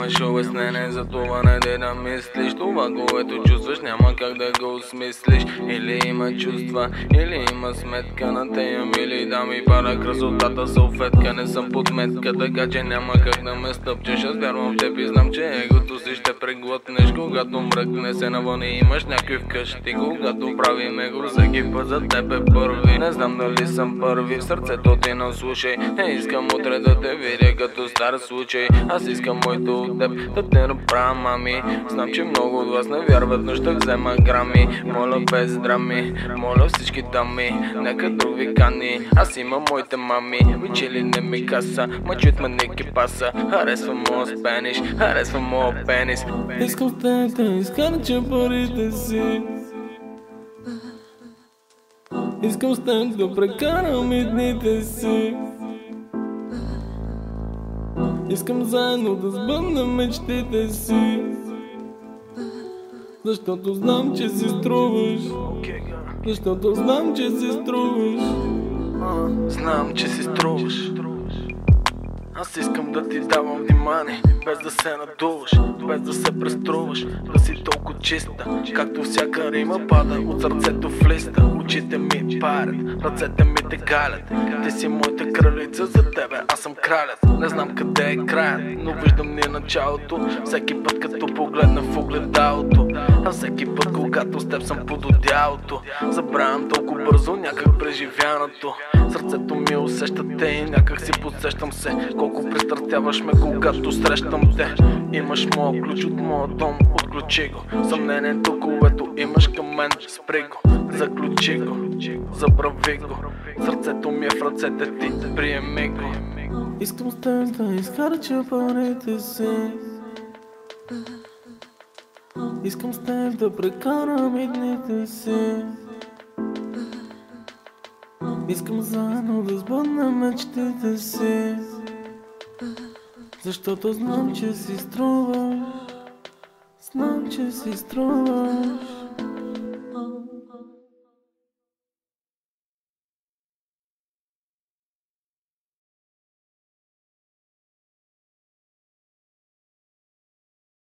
Нямаш обяснение за това, не дей да мислиш. Това, което чувстваш, няма как да го осмислиш. Или има чувства, или има сметка на тея мили. Да ми пара красотата салфетка, не съм подметка, така че няма как да ме стъпчеш. Аз вярвам в теб и знам, че егото си ще преглътнеш. Когато мръкне се навън и имаш някой вкъщи. Когато правим его, всеки път за теб е първи. Не знам дали съм първи, в сърцето ти но слушай. Не искам утре да те видя като стар случай. Аз искам моето от теб да те направя, мами. Знам, че много от вас не вярват, но ще взема грами. Моля без драми, моля всички дами, нека друг ви кани. Аз имам моите мами, учили не ми каса, мъчът ме не паса. Харесвам моя спениш, харесвам моя пенис. Искам с теб да изхарча парите си. Искам с теб да прекарам и дните си. Искам заедно да сбъднем мечтите си. Защото знам, че си струваш. Защото знам, че си струваш. Знам, че си струваш. Аз искам да ти давам внимание, без да се надуваш, без да се преструваш, да си толкова чиста, както всяка рима пада от сърцето в листа. Очите ми парят, ръцете ми те галят. Ти си моята кралица, за тебе аз съм кралят. Не знам къде е краят, но виждам ни началото. Всеки път като погледна в огледалото, а всеки път когато с теб съм под одеялото. Забравям толкова бързо някак преживяното. Сърцето ми усеща те и някак си подсещам се. Колко пристрастяваш ме, когато срещам те. Имаш моя ключ от моя дом, отключи го. Съмнението, което имаш към мен, спри го. Заключи го, забрави го. Сърцето ми е в ръцете ти, приеми го. Искам с теб да изхарча парите си. Искам с теб да прекарам и дните си. Искам заедно да сбъднем мечтите си. Защото знам, че си струваш. Знам, че си струваш.